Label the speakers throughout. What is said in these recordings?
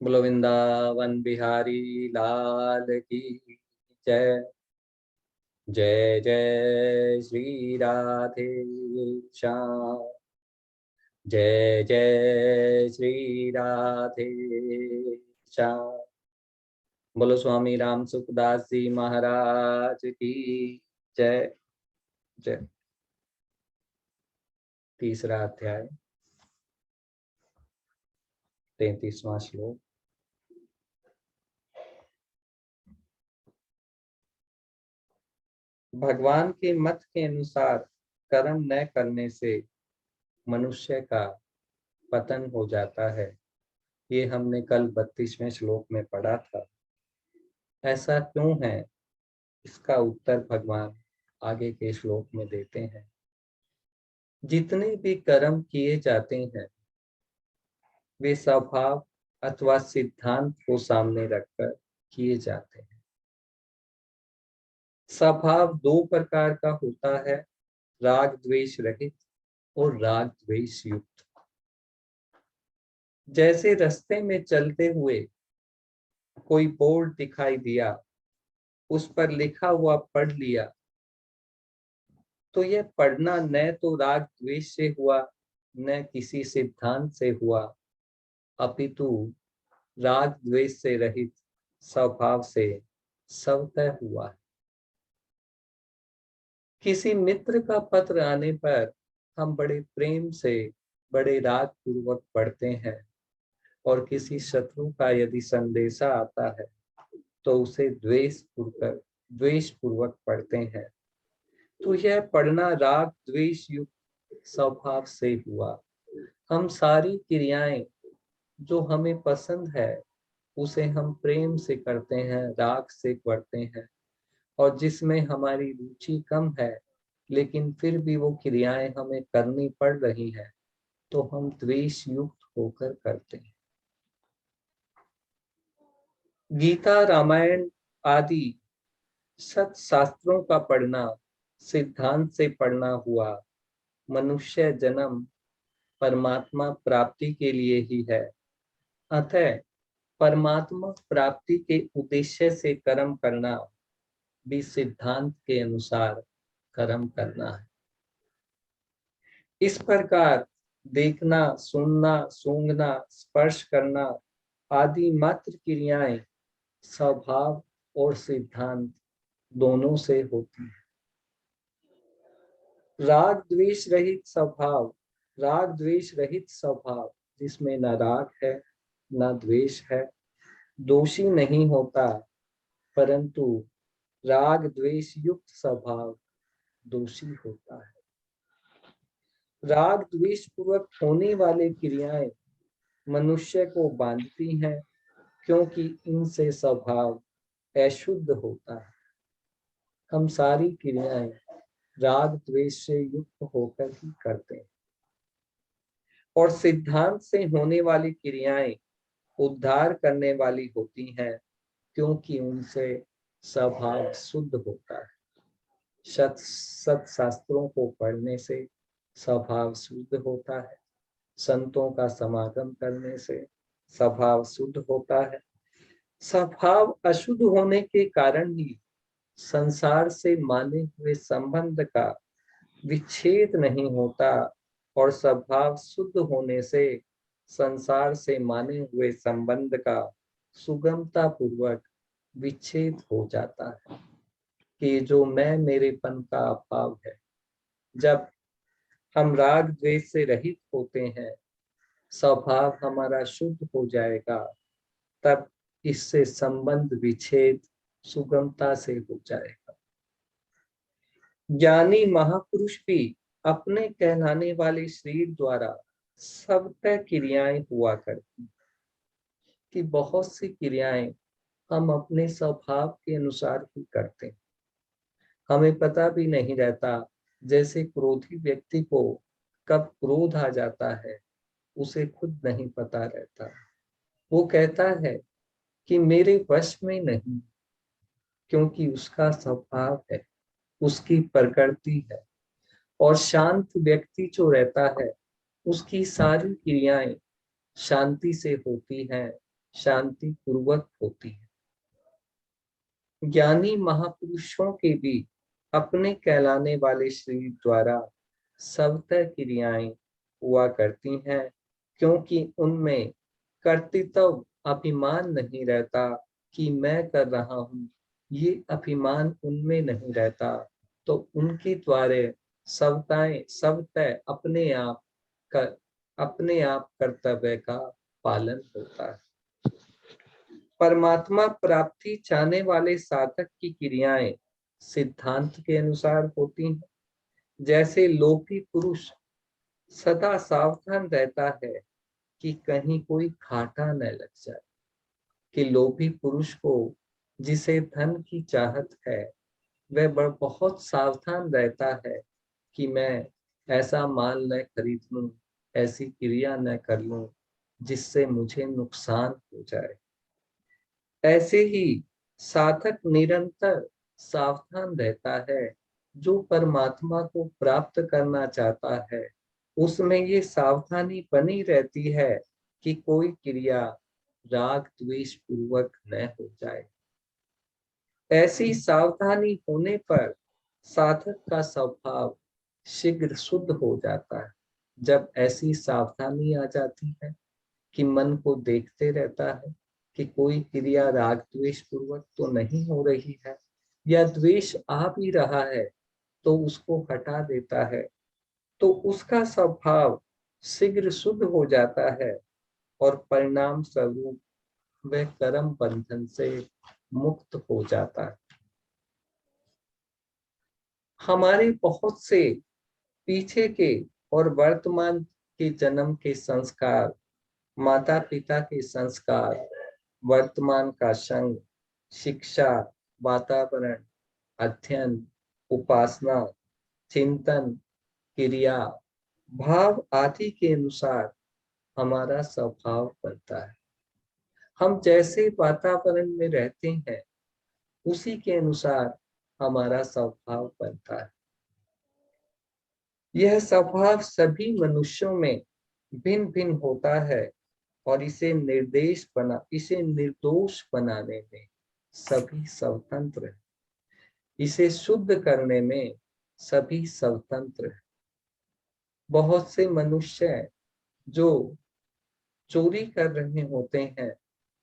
Speaker 1: बोलो वृंदावन बिहारी लाल की जय। जय जय श्री राधे श्याम। जय जय श्री राधे श्याम। बोलो स्वामी राम सुखदास जी महाराज की जय। जय। तीसरा अध्याय 33वां श्लोक। भगवान के मत के अनुसार कर्म न करने से मनुष्य का पतन हो जाता है। ये हमने कल 32वें श्लोक में पढ़ा था। ऐसा क्यों है, इसका उत्तर भगवान आगे के श्लोक में देते हैं। जितने भी कर्म किए जाते हैं वे स्वभाव अथवा सिद्धांत को सामने रखकर किए जाते हैं। स्वभाव दो प्रकार का होता है, राग द्वेष रहित और राग द्वेष युक्त। जैसे रास्ते में चलते हुए कोई बोर्ड दिखाई दिया, उस पर लिखा हुआ पढ़ लिया, तो यह पढ़ना न तो राग द्वेष से हुआ न किसी सिद्धांत से हुआ, अपितु राग द्वेष से रहित स्वभाव से स्वतः हुआ है। किसी मित्र का पत्र आने पर हम बड़े प्रेम से बड़े राग पूर्वक पढ़ते हैं, और किसी शत्रु का यदि संदेशा आता है तो उसे द्वेष पूर्वक पढ़ते हैं। तो यह पढ़ना राग द्वेष युक्त स्वभाव से हुआ। हम सारी क्रियाएं जो हमें पसंद है उसे हम प्रेम से करते हैं, राग से करते हैं, और जिसमें हमारी रुचि कम है लेकिन फिर भी वो क्रियाएं हमें करनी पड़ रही हैं तो हम द्वेष युक्त होकर करते हैं। गीता, रामायण आदि सत शास्त्रों का पढ़ना सिद्धांत से पढ़ना हुआ। मनुष्य जन्म परमात्मा प्राप्ति के लिए ही है, अतः परमात्मा प्राप्ति के उद्देश्य से कर्म करना भी सिद्धांत के अनुसार कर्म करना है। इस प्रकार देखना, सुनना, सूंघना, स्पर्श करना आदि मात्र क्रियाएं स्वभाव और सिद्धांत दोनों से होती है। राग द्वेष रहित स्वभाव जिसमें न राग है न द्वेष है, दोषी नहीं होता, परंतु राग द्वेष युक्त स्वभाव दोषी होता है। राग द्वेष पूर्वक होने वाली क्रियाएं मनुष्य को बांधती हैं, क्योंकि इनसे स्वभाव अशुद्ध होता है। हम सारी क्रियाएं राग द्वेष से युक्त होकर ही करते हैं, और सिद्धांत से होने वाली क्रियाएं उद्धार करने वाली होती हैं, क्योंकि उनसे स्वभाव शुद्ध होता है। सत शास्त्रों को पढ़ने से स्वभाव शुद्ध होता है, संतों का समागम करने से स्वभाव शुद्ध होता है। स्वभाव अशुद्ध होने के कारण ही संसार से माने हुए संबंध का विच्छेद नहीं होता, और स्वभाव शुद्ध होने से संसार से माने हुए संबंध का सुगमता पूर्वक विच्छेद हो जाता है कि जो मैं मेरेपन का अभाव है। जब हम राग द्वेष से रहित होते हैं, स्वभाव हमारा शुद्ध हो जाएगा, तब इससे संबंध विच्छेद सुगमता से हो जाएगा। ज्ञानी महापुरुष भी अपने कहलाने वाले शरीर द्वारा सबतः क्रियाएं हुआ करती, कि बहुत सी क्रियाएं हम अपने स्वभाव के अनुसार ही करते हैं, हमें पता भी नहीं रहता। जैसे क्रोधी व्यक्ति को कब क्रोध आ जाता है उसे खुद नहीं पता रहता। वो कहता है कि मेरे वश में नहीं, क्योंकि उसका स्वभाव है, उसकी प्रकृति है। और शांत व्यक्ति जो रहता है उसकी सारी क्रियाएं शांति से होती हैं, शांति पूर्वक होती है। ज्ञानी महापुरुषों के भी अपने कहलाने वाले शरीर द्वारा स्वतः क्रियाएं हुआ करती हैं, क्योंकि उनमें कर्तृत्व अभिमान नहीं रहता कि मैं कर रहा हूँ, ये अभिमान उनमें नहीं रहता, तो उनके द्वारा स्वतः अपने आप कर्तव्य का पालन होता है। परमात्मा प्राप्ति चाहने वाले साधक की क्रियाएं सिद्धांत के अनुसार होती हैं। जैसे लोभी पुरुष सदा सावधान रहता है कि कहीं कोई घाटा न लग जाए, कि लोभी पुरुष को जिसे धन की चाहत है वह बहुत सावधान रहता है कि मैं ऐसा माल न खरीद लूं, ऐसी क्रिया न कर लूं जिससे मुझे नुकसान हो जाए। ऐसे ही साधक निरंतर सावधान रहता है। जो परमात्मा को प्राप्त करना चाहता है उसमें ये सावधानी बनी रहती है कि कोई क्रिया राग द्वेष पूर्वक न हो जाए। ऐसी सावधानी होने पर साधक का स्वभाव शीघ्र शुद्ध हो जाता है। जब ऐसी सावधानी आ जाती है कि मन को देखते रहता है कि कोई क्रिया राग द्वेष पूर्वक तो नहीं हो रही है, या द्वेष आ भी रहा है तो उसको हटा देता है, तो उसका स्वभाव शीघ्र शुद्ध हो जाता है और परिणाम स्वरूप वह कर्म बंधन से मुक्त हो जाता है। हमारे बहुत से पीछे के और वर्तमान के जन्म के संस्कार, माता पिता के संस्कार, वर्तमान का संग, शिक्षा, वातावरण, अध्ययन, उपासना, चिंतन, क्रिया, भाव आदि के अनुसार हमारा स्वभाव बनता है। हम जैसे वातावरण में रहते हैं उसी के अनुसार हमारा स्वभाव बनता है। यह स्वभाव सभी मनुष्यों में भिन्न भिन्न होता है और इसे निर्दोष बनाने में सभी स्वतंत्र है। इसे शुद्ध करने में सभी स्वतंत्र है। बहुत से मनुष्य जो चोरी कर रहे होते हैं,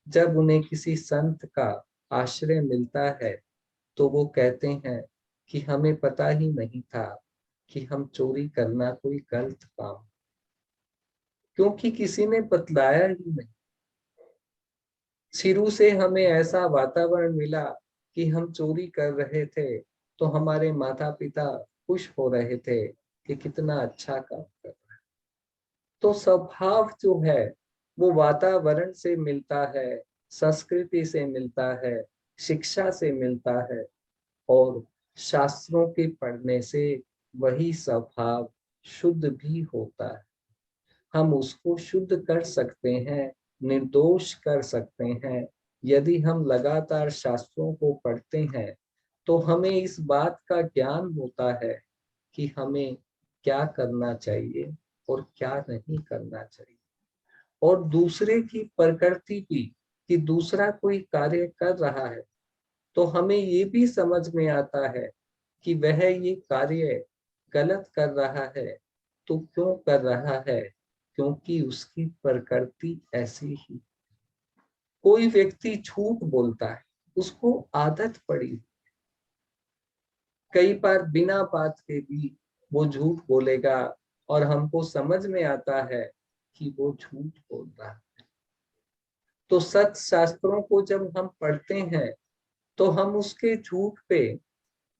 Speaker 1: जब उन्हें किसी संत का आश्रय मिलता है तो वो कहते हैं कि हमें पता ही नहीं था कि हम चोरी करना कोई गलत काम, क्योंकि किसी ने बतलाया ही नहीं। शुरू से हमें ऐसा वातावरण मिला कि हम चोरी कर रहे थे तो हमारे माता पिता खुश हो रहे थे कि कितना अच्छा काम कर रहा है। तो स्वभाव जो है वो वातावरण से मिलता है, संस्कृति से मिलता है, शिक्षा से मिलता है, और शास्त्रों के पढ़ने से वही स्वभाव शुद्ध भी होता है। हम उसको शुद्ध कर सकते हैं, निर्दोष कर सकते हैं। यदि हम लगातार शास्त्रों को पढ़ते हैं तो हमें इस बात का ज्ञान होता है कि हमें क्या करना चाहिए और क्या नहीं करना चाहिए, और दूसरे की प्रकृति भी, कि दूसरा कोई कार्य कर रहा है तो हमें ये भी समझ में आता है कि वह ये कार्य गलत कर रहा है। तो क्यों कर रहा है? क्योंकि उसकी प्रकृति ऐसी ही। कोई व्यक्ति झूठ बोलता है, उसको आदत पड़ी, कई बार बिना बात के भी वो झूठ बोलेगा और हमको समझ में आता है कि वो झूठ बोल रहा है। तो सत्य शास्त्रों को जब हम पढ़ते हैं तो हम उसके झूठ पे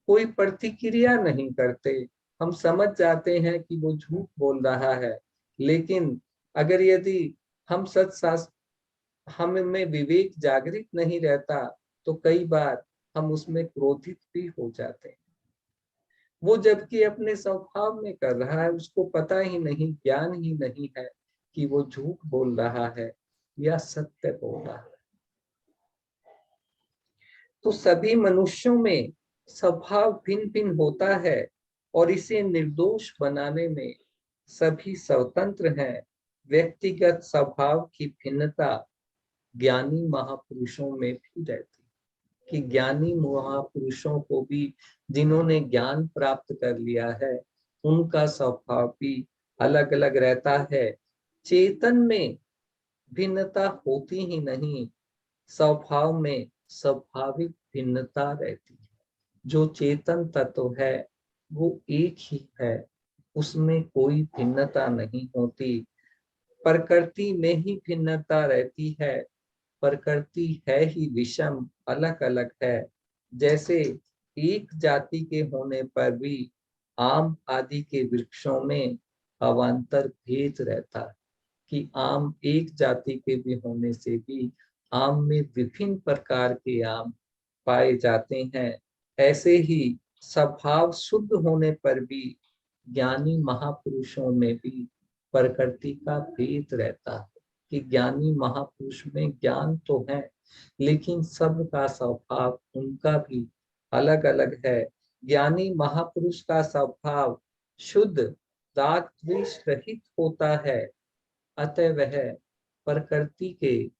Speaker 1: कोई प्रतिक्रिया नहीं करते। हम समझ जाते हैं कि वो झूठ बोल रहा है, लेकिन अगर यदि हम हम में विवेक जागृत नहीं रहता तो कई बार हम उसमें क्रोधित भी हो जाते हैं। वो जबकि अपने स्वभाव में कर रहा है, उसको पता ही नहीं, ज्ञान ही नहीं है कि वो झूठ बोल रहा है या सत्य बोल रहा है। तो सभी मनुष्यों में स्वभाव भिन्न भिन्न होता है और इसे निर्दोष बनाने में सभी स्वतंत्र हैं। व्यक्तिगत स्वभाव की भिन्नता ज्ञानी महापुरुषों में भी रहती है। कि ज्ञानी महापुरुषों को भी, जिन्होंने ज्ञान प्राप्त कर लिया है, उनका स्वभाव भी अलग अलग रहता है। चेतन में भिन्नता होती ही नहीं, स्वभाव में स्वाभाविक भिन्नता रहती है। जो चेतन तत्व है वो एक ही है, उसमें कोई भिन्नता नहीं होती। प्रकृति में ही भिन्नता रहती है। प्रकृति है ही विषम, अलग अलग है। जैसे एक जाति के होने पर भी आम आदि के वृक्षों में अवान्तर भेद रहता है। कि आम एक जाति के भी होने से भी आम में विभिन्न प्रकार के आम पाए जाते हैं। ऐसे ही स्वभाव शुद्ध होने पर भी ज्ञानी महापुरुषों में भी प्रकृति का भेद रहता है। कि ज्ञानी महापुरुष में ज्ञान तो है, लेकिन सबका स्वभाव उनका भी अलग अलग है। ज्ञानी महापुरुष का स्वभाव शुद्ध, राग द्वेष रहित होता है, अतः वह प्रकृति के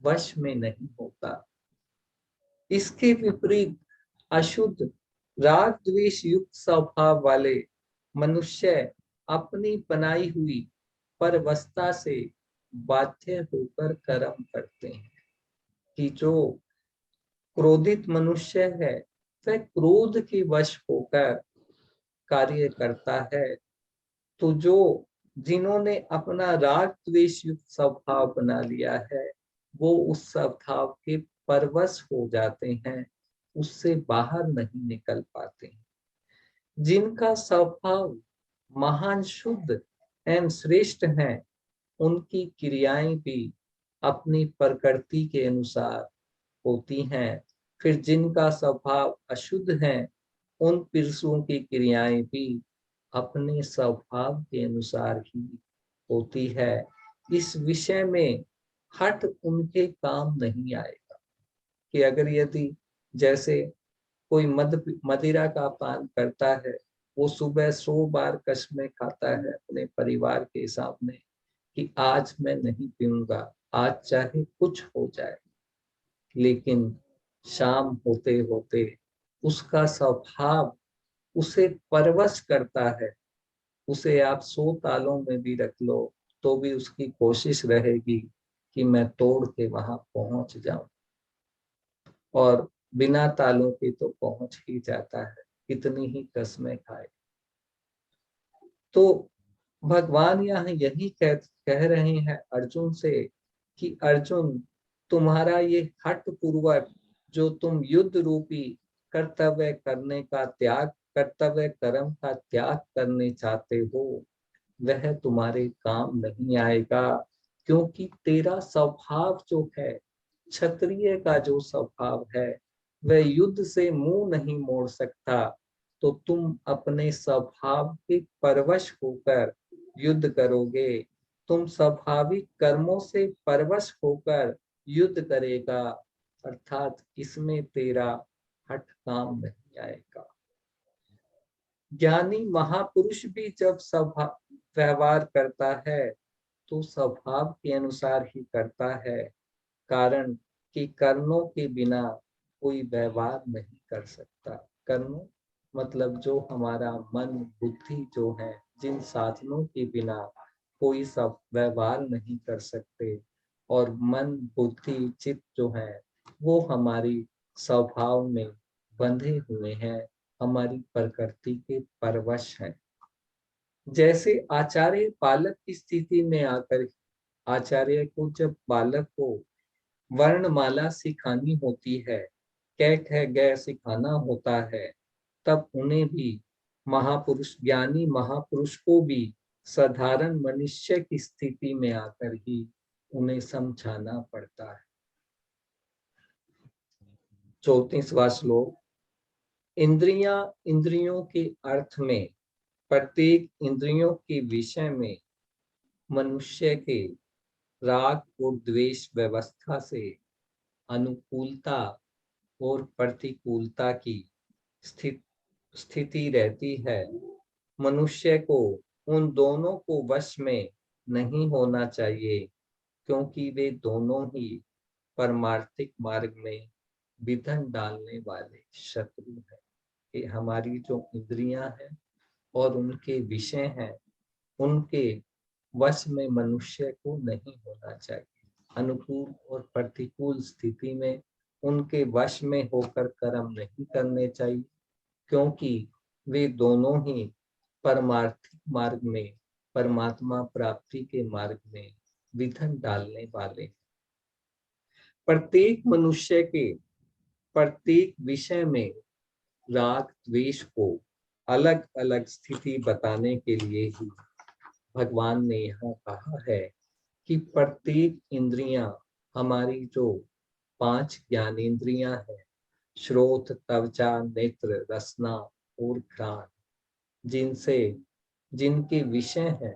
Speaker 1: वश में नहीं होता। इसके विपरीत अशुद्ध, राग द्वेष युक्त स्वभाव वाले मनुष्य अपनी बनाई हुई परवस्था से बाध्य होकर कर्म करते हैं। कि जो क्रोधित मनुष्य है वह क्रोध के वश होकर कार्य करता है। तो जो जिन्होंने अपना राग द्वेष युक्त स्वभाव बना लिया है, वो उस स्वभाव के परवश हो जाते हैं, उससे बाहर नहीं निकल पाते। जिनका स्वभाव महान शुद्ध एवं श्रेष्ठ है, उनकी क्रियाएं भी अपनी प्रकृति के अनुसार होती हैं। फिर जिनका स्वभाव अशुद्ध है, उन पुरुषों की क्रियाएं भी अपने स्वभाव के अनुसार ही होती है। इस विषय में हठ उनके काम नहीं आएगा। कि अगर यदि जैसे कोई मदिरा का पान करता है, वो सुबह 100 बार कसमें खाता है अपने परिवार के सामने कि आज मैं नहीं पीऊंगा, आज चाहे कुछ हो जाए। लेकिन शाम होते होते उसका स्वभाव उसे परवश करता है। उसे आप 100 तालों में भी रख लो तो भी उसकी कोशिश रहेगी कि मैं तोड़ के वहां पहुंच जाऊं, और बिना तालों के तो पहुंच ही जाता है, कितनी ही कसमें खाए। तो भगवान यहाँ यही कह रहे हैं अर्जुन से कि अर्जुन, तुम्हारा ये हठ पूर्वक जो तुम युद्ध रूपी कर्तव्य करने का त्याग, कर्तव्य कर्म का त्याग करने चाहते हो, वह तुम्हारे काम नहीं आएगा। क्योंकि तेरा स्वभाव जो है, क्षत्रिय का जो स्वभाव है, वह युद्ध से मुंह नहीं मोड़ सकता। तो तुम अपने स्वभाव के परवश होकर युद्ध करोगे। तुम स्वाभाविक कर्मों से परवश होकर युद्ध करेगा, अर्थात इसमें तेरा हठ काम नहीं आएगा। ज्ञानी महापुरुष भी जब व्यवहार करता है तो स्वभाव के अनुसार ही करता है। कारण कि कर्मों के बिना कोई व्यवहार नहीं कर सकता। कर्म मतलब जो हमारा मन बुद्धि जो है, जिन साधनों के बिना कोई सब व्यवहार नहीं कर सकते। और मन बुद्धि चित्त जो है वो हमारी स्वभाव में बंधे हुए हैं, हमारी प्रकृति के परवश हैं। जैसे आचार्य बालक की स्थिति में आकर, आचार्य को जब बालक को वर्णमाला सिखानी होती है, कै ख ग सिखाना होता है, तब उन्हें भी महापुरुष, ज्ञानी महापुरुष को भी साधारण मनुष्य की स्थिति में आकर ही उन्हें समझाना पड़ता है। 34वां श्लोक। इंद्रियां, इंद्रियों के अर्थ में, प्रत्येक इंद्रियों के विषय में मनुष्य के राग और द्वेष व्यवस्था से अनुकूलता और प्रतिकूलता की स्थिति रहती है। मनुष्य को उन दोनों को वश में नहीं होना चाहिए, क्योंकि वे दोनों ही परमार्थिक मार्ग में विघ्न डालने वाले शत्रु हैं। कि हमारी जो इंद्रियां हैं और उनके विषय हैं, उनके वश में मनुष्य को नहीं होना चाहिए। अनुकूल और प्रतिकूल स्थिति में उनके वश में होकर कर्म नहीं करने चाहिए, क्योंकि वे दोनों ही परमार्थिक मार्ग में, परमात्मा प्राप्ति के मार्ग में विघ्न डालने वाले। प्रत्येक मनुष्य के प्रत्येक विषय में राग द्वेष को अलग अलग स्थिति बताने के लिए ही भगवान ने यहाँ कहा है कि प्रत्येक इंद्रियां, हमारी जो 5 ज्ञानेंद्रियां हैं, श्रोत, त्वचा, नेत्र, रसना और घ्राण, जिनसे जिनके विषय है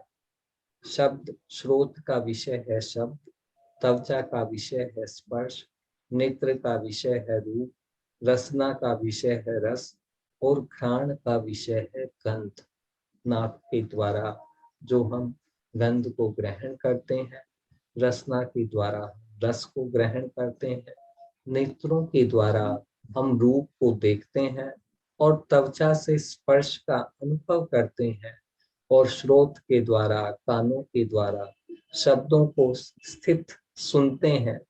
Speaker 1: शब्द, श्रोत का विषय है शब्द, त्वचा का विषय है स्पर्श, नेत्र का विषय है रूप, रसना का विषय है रस और घ्राण का विषय है गंध। नाक के द्वारा जो हम गंध को ग्रहण करते हैं, रसना के द्वारा रस को ग्रहण करते हैं, नेत्रों के द्वारा हम रूप को देखते हैं और त्वचा से स्पर्श का अनुभव करते हैं, और श्रोत के द्वारा, कानों के द्वारा शब्दों को स्थित सुनते हैं।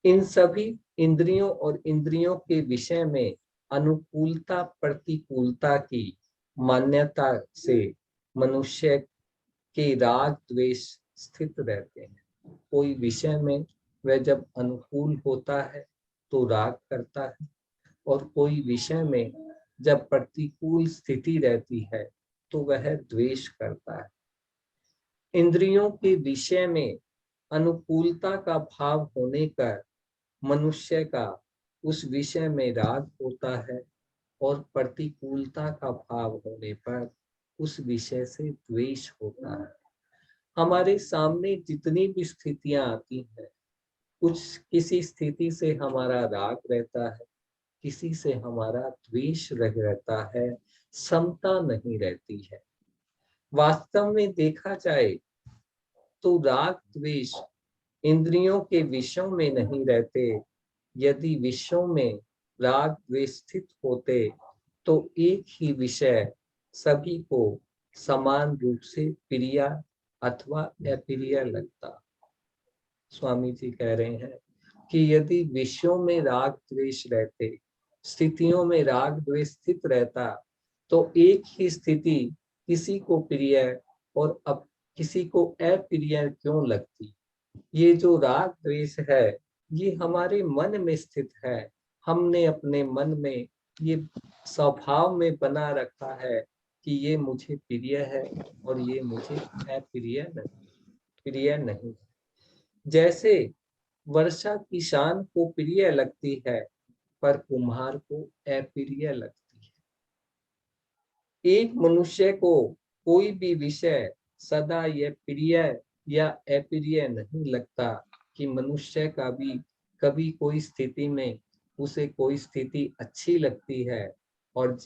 Speaker 1: इन सभी इंद्रियों और इंद्रियों के विषय में अनुकूलता प्रतिकूलता की मान्यता से मनुष्य के राग द्वेष स्थित रहते हैं। कोई विषय में वह जब अनुकूल होता है तो राग करता है, और कोई विषय में जब प्रतिकूल स्थिति रहती है तो वह द्वेष करता है। इंद्रियों के विषय में अनुकूलता का भाव होने पर मनुष्य का उस विषय में राग होता है, और प्रतिकूलता का भाव होने पर उस विषय से द्वेष होता है। हमारे सामने जितनी भी स्थितियां आती हैं, कुछ किसी स्थिति से हमारा राग रहता है, किसी से हमारा द्वेष रहता है, समता नहीं रहती है। वास्तव में देखा जाए तो राग द्वेष इंद्रियों के विषयों में नहीं रहते। यदि विषयों में राग द्वेष स्थित होते तो एक ही विषय सभी को समान रूप से प्रिय अथवा अप्रिय लगता। स्वामी जी कह रहे हैं कि यदि विषयों में राग द्वेष रहते, स्थितियों में राग द्वेष स्थित रहता, तो एक ही स्थिति किसी को प्रिय और अब किसी को अप्रिय क्यों लगती। ये जो राग द्वेष है, ये हमारे मन में स्थित है। हमने अपने मन में ये स्वभाव में बना रखा है कि ये मुझे प्रिय है और ये मुझे प्रिय नहीं। जैसे वर्षा किसान को प्रिय लगती है पर कुम्हार को अप्रिय लगती है। एक मनुष्य को कोई भी विषय सदा यह प्रिय या अप्रिय नहीं लगता, कि मनुष्य का भी कभी कोई स्थिति में उसे कोई स्थिति अच्छी लगती है और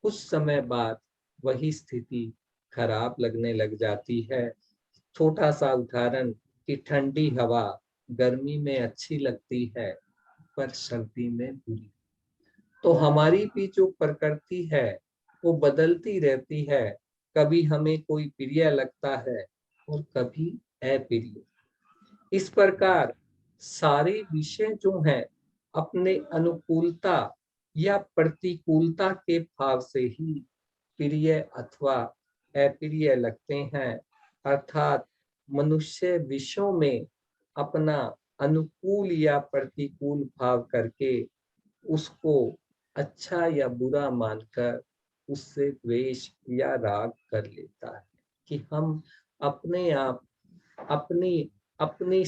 Speaker 1: कुछ समय बाद वही स्थिति खराब लगने लग जाती है। छोटा सा उदाहरण कि ठंडी हवा गर्मी में अच्छी लगती है पर सर्दी में बुरी। तो हमारी भी जो प्रकृति है वो बदलती रहती है। कभी हमें कोई प्रिय लगता है और कभी अप्रिय। इस प्रकार सारे विषय जो हैं अपने अनुकूलता या प्रतिकूलता के भाव से ही प्रिय अथवा अप्रिय लगते हैं। अर्थात मनुष्य विषयों में अपना अनुकूल या प्रतिकूल भाव करके उसको अच्छा या बुरा मानकर उससे द्वेष या राग कर लेता है। कि हम अपने आप अपनी अपनी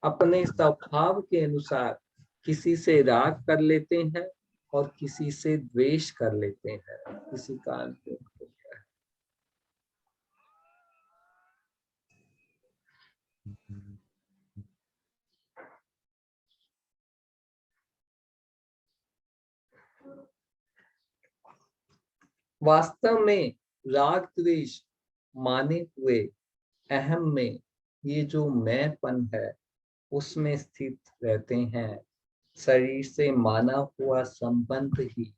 Speaker 1: अपने स्वभाव के अनुसार किसी से राग कर लेते हैं और किसी से द्वेष कर लेते हैं। किसी का अंत वास्तव में राग द्वेष माने हुए अहम में ये जो मैंपन है, उसमें स्थित रहते हैं। शरीर से माना हुआ संबंध ही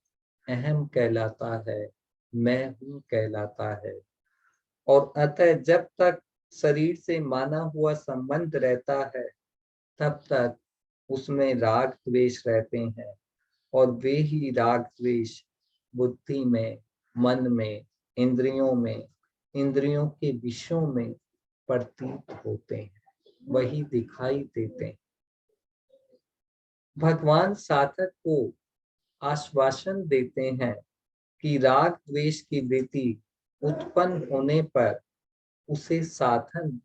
Speaker 1: अहम कहलाता है, मैं हूं कहलाता है। और अतः जब तक शरीर से माना हुआ संबंध रहता है, तब तक उसमें राग द्वेष रहते हैं, और वे ही राग द्वेष बुद्धि में, मन में, इंद्रियों में, इंद्रियों के विषयों में प्रतीत होते हैं, वही दिखाई देते हैं। भगवान साधक को आश्वासन देते हैं कि राग द्वेष की वृत्ति उत्पन्न होने पर उसे साधन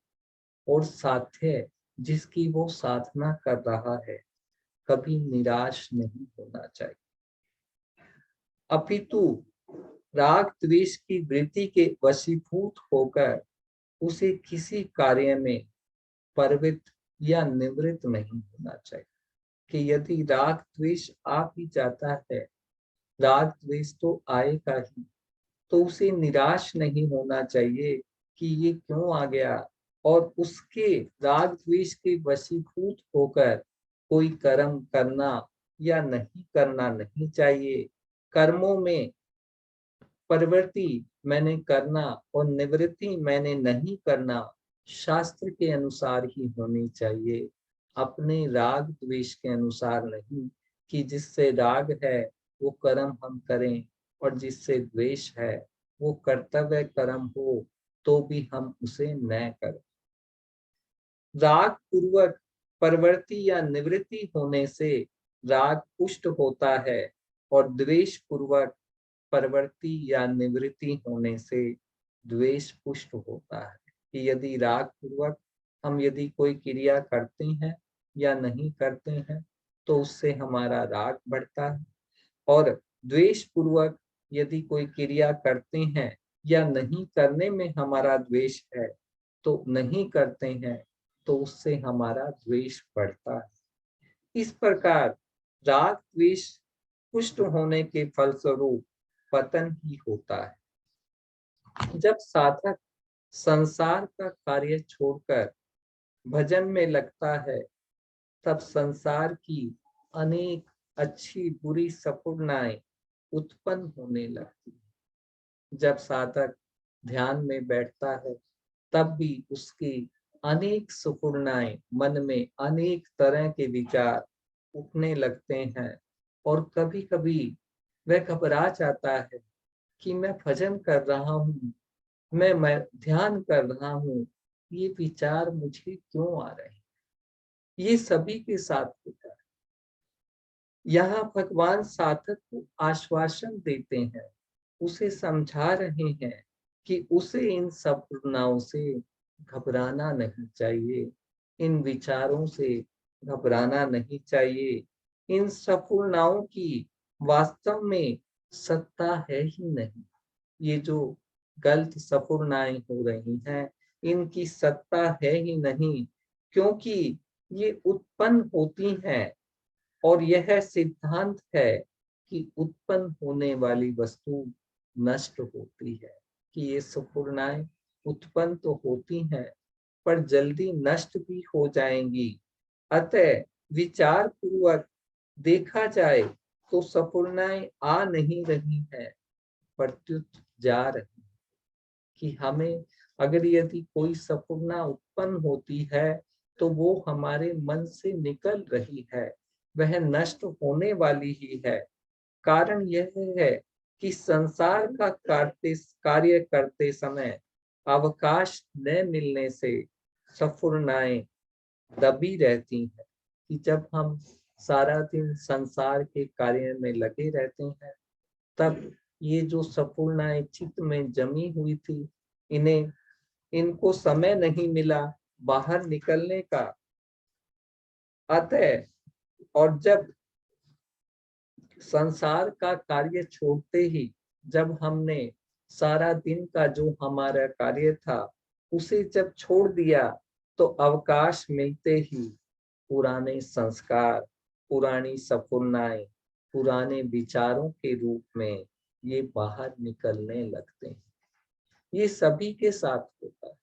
Speaker 1: और साध्य जिसकी वो साधना कर रहा है, कभी निराश नहीं होना चाहिए। अपितु राग द्वेष की वृत्ति के वशीभूत होकर उसे किसी कार्य में प्रवृत्त या निवृत्त नहीं होना चाहिए। कि यदि राग द्वेष आ भी जाता है, राग द्वेष तो आएगा ही, तो उसे निराश नहीं होना चाहिए कि ये क्यों आ गया, और उसके राग द्वेष के वशीभूत होकर कोई कर्म करना या नहीं करना नहीं चाहिए। कर्मों में प्रवृत्ति मैंने करना और निवृत्ति मैंने नहीं करना शास्त्र के अनुसार ही होनी चाहिए, अपने राग द्वेष के अनुसार नहीं, कि जिससे राग है वो कर्म हम करें और जिससे द्वेष है वो कर्तव्य कर्म हो तो भी हम उसे न करें। राग पूर्वक प्रवृत्ति या निवृत्ति होने से राग पुष्ट होता है, और द्वेष पूर्वक प्रवृत्ति या निवृत्ति होने से द्वेष पुष्ट होता है। कि यदि राग पूर्वक हम यदि कोई क्रिया करते हैं या नहीं करते हैं, तो उससे हमारा राग बढ़ता है, और द्वेष पूर्वक यदि कोई क्रिया करते हैं या नहीं करने में हमारा द्वेष है, तो नहीं करते हैं तो उससे हमारा द्वेष बढ़ता है। इस प्रकार राग द्वेष पुष्ट होने के फलस्वरूप पतन ही होता है। जब साधक संसार का कार्य छोड़कर भजन में लगता है, तब संसार की अनेक अच्छी बुरी सपूर्णाएं उत्पन्न होने लगती है। जब साधक ध्यान में बैठता है, तब भी उसकी अनेक सपूर्णाएं, मन में अनेक तरह के विचार उठने लगते हैं, और कभी कभी वह घबरा जाता है कि मैं भजन कर रहा हूँ, मैं ध्यान कर रहा हूँ, ये विचार मुझे क्यों आ रहे हैं। ये सभी के साथ होता है। यहाँ भगवान साधक को आश्वासन देते हैं, उसे समझा रहे हैं कि उसे इन सपनाओं से घबराना नहीं चाहिए, इन विचारों से घबराना नहीं चाहिए। इन सपनाओं की वास्तव में सत्ता है ही नहीं। ये जो गलत सफुरनाएं हो रही हैं, इनकी सत्ता है ही नहीं, क्योंकि ये उत्पन्न होती हैं, और यह सिद्धांत है कि उत्पन्न होने वाली वस्तु नष्ट होती है। कि ये सफुरनाएं उत्पन्न तो होती हैं, पर जल्दी नष्ट भी हो जाएंगी। अतः विचार पूर्वक देखा जाए तो सफुरनाएं आ नहीं रही हैं, प्रत्युत जा रही। कि हमें अगर यदि कोई सपना उत्पन्न होती है, तो वो हमारे मन से निकल रही है, वह नष्ट होने वाली ही है। कारण यह है कि संसार का कार्य करते समय अवकाश न मिलने से सफुरनाएं दबी रहती हैं। कि जब हम सारा दिन संसार के कार्य में लगे रहते हैं, तब ये जो सपूर्णाएं चित्त में जमी हुई थी, इनको समय नहीं मिला बाहर निकलने का। अतः और जब संसार का कार्य छोड़ते ही, जब हमने सारा दिन का जो हमारा कार्य था उसे जब छोड़ दिया, तो अवकाश मिलते ही पुराने संस्कार, पुरानी सपूर्णाएं, पुराने विचारों के रूप में ये बाहर निकलने लगते हैं। ये सभी के साथ होता है।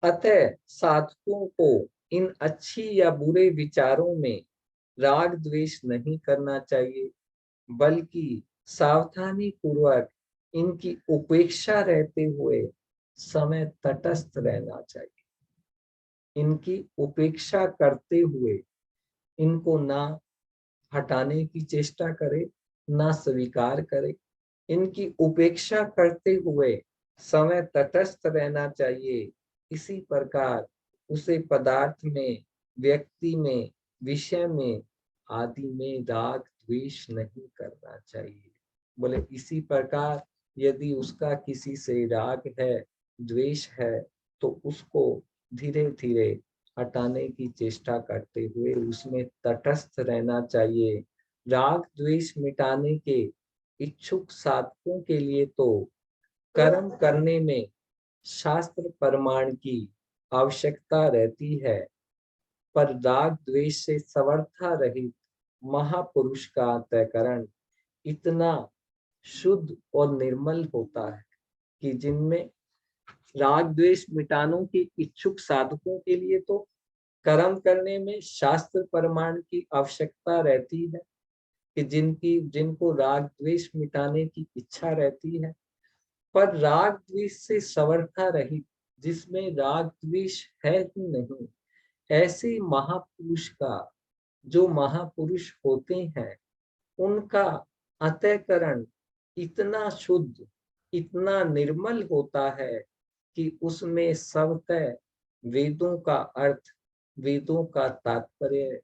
Speaker 1: अतः साधकों को इन अच्छी या बुरे विचारों में राग द्वेष नहीं करना चाहिए, बल्कि सावधानी पूर्वक इनकी उपेक्षा रहते हुए समय तटस्थ रहना चाहिए। इनकी उपेक्षा करते हुए इनको ना हटाने की चेष्टा करे, ना स्वीकार करे। इनकी उपेक्षा करते हुए समय तटस्थ रहना चाहिए। इसी प्रकार उसे पदार्थ में, व्यक्ति में, विषय में आदि में राग द्वेष नहीं करना चाहिए। बोले इसी प्रकार यदि उसका किसी से राग है, द्वेष है, तो उसको धीरे धीरे हटाने की चेष्टा करते हुए उसमें तटस्थ रहना चाहिए। राग द्वेष मिटाने के इच्छुक साधकों के लिए तो कर्म करने में शास्त्र प्रमाण की आवश्यकता रहती है, पर राग द्वेष से समर्था रहित महापुरुष का अंतःकरण इतना शुद्ध और निर्मल होता है कि जिनमें राग द्वेष मिटाने के इच्छुक साधकों के लिए तो कर्म करने में शास्त्र प्रमाण की आवश्यकता रहती है कि जिनको राग द्वेष मिटाने की इच्छा रहती है, पर राग द्वेष से समर्था रहित, जिसमें राग द्वेष है ही नहीं, ऐसे महापुरुष का, जो महापुरुष होते हैं, उनका अंतःकरण इतना शुद्ध, इतना निर्मल होता है कि उसमें स्वतः वेदों का अर्थ, वेदों का तात्पर्य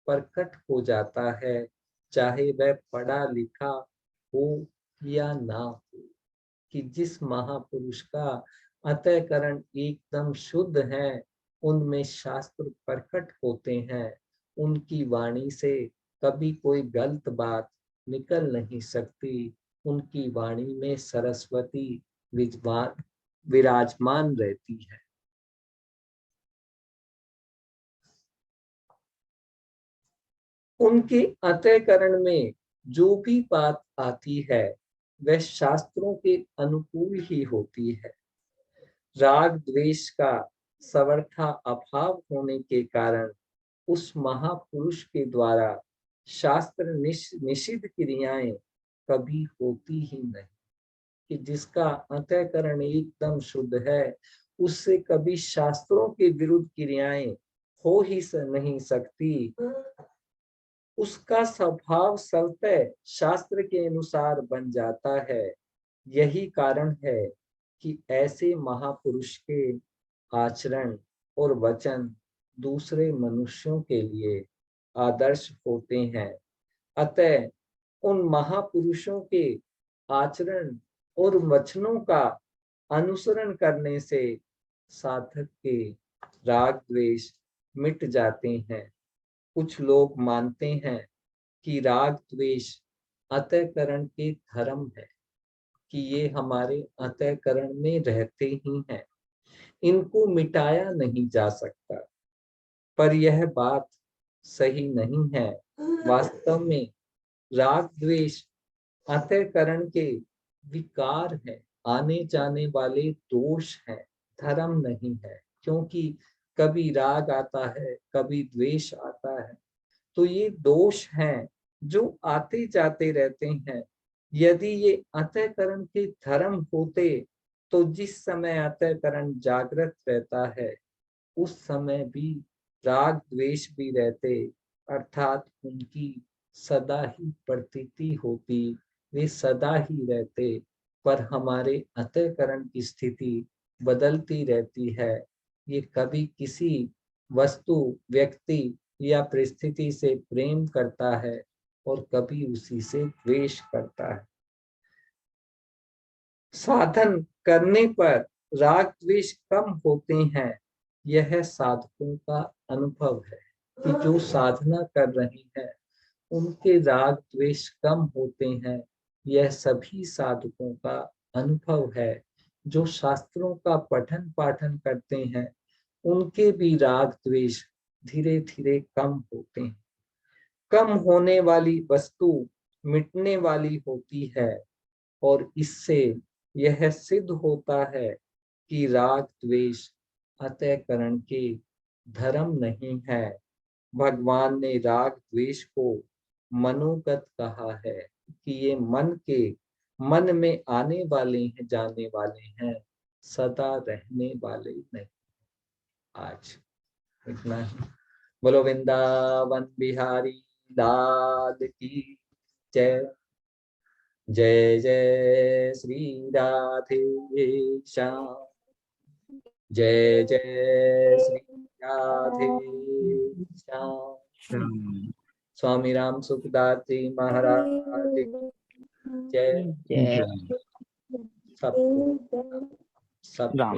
Speaker 1: प्रकट हो जाता है, चाहे वह पढ़ा लिखा हो या ना हो। कि जिस महापुरुष का अंतःकरण एकदम शुद्ध है, उनमें शास्त्र प्रकट होते हैं, उनकी वाणी से कभी कोई गलत बात निकल नहीं सकती। उनकी वाणी में सरस्वती विराजमान रहती है। उनके अंतःकरण में जो भी बात आती है वह शास्त्रों के अनुकूल ही होती है। राग द्वेष का समर्था अभाव होने के कारण उस महापुरुष के द्वारा शास्त्र निषिद्ध क्रियाएं कभी होती ही नहीं। कि जिसका अंतःकरण एकदम शुद्ध है, उससे कभी शास्त्रों के विरुद्ध क्रियाएं हो ही नहीं सकती। उसका स्वभाव स्वतः शास्त्र के अनुसार बन जाता है। यही कारण है कि ऐसे महापुरुष के आचरण और वचन दूसरे मनुष्यों के लिए आदर्श होते हैं। अतः उन महापुरुषों के आचरण और वचनों का अनुसरण करने से साधक के राग द्वेष मिट जाते हैं। कुछ लोग मानते हैं कि राग द्वेष अंतःकरण के धर्म है, कि ये हमारे अंतःकरण में रहते ही हैं, इनको मिटाया नहीं जा सकता। पर यह बात सही नहीं है। वास्तव में राग द्वेष अंतःकरण के विकार है, आने जाने वाले दोष हैं, धर्म नहीं है। क्योंकि कभी राग आता है, कभी द्वेष आता है, तो ये दोष हैं जो आते जाते रहते हैं। यदि ये अंतःकरण के धर्म होते तो जिस समय अंतःकरण जागृत रहता है उस समय भी राग द्वेष भी रहते, अर्थात उनकी सदा ही प्रतीति होती, वे सदा ही रहते। पर हमारे अंतःकरण की स्थिति बदलती रहती है। ये कभी किसी वस्तु, व्यक्ति या परिस्थिति से प्रेम करता है और कभी उसी से द्वेष करता है। साधन करने पर राग द्वेष कम होते हैं, यह साधकों का अनुभव है। कि जो साधना कर रहे हैं उनके राग द्वेष कम होते हैं, यह सभी साधकों का अनुभव है। जो शास्त्रों का पठन पाठन करते हैं उनके भी राग द्वेष धीरे धीरे कम होते हैं। कम होने वाली वस्तु मिटने वाली होती है, और इससे यह सिद्ध होता है कि राग द्वेष अंतःकरण के धर्म नहीं है। भगवान ने राग द्वेष को मनोगत कहा है कि ये मन में आने वाले हैं, जाने वाले हैं, सदा रहने वाले नहीं। आज इतना ही। बोलो वृंदावन बिहारी लाल की जय। जय जय श्री राधे श्याम। जय जय श्री राधे श्याम। स्वामी राम सुखदास जी महाराज की जय।
Speaker 2: जय
Speaker 1: सबको सबको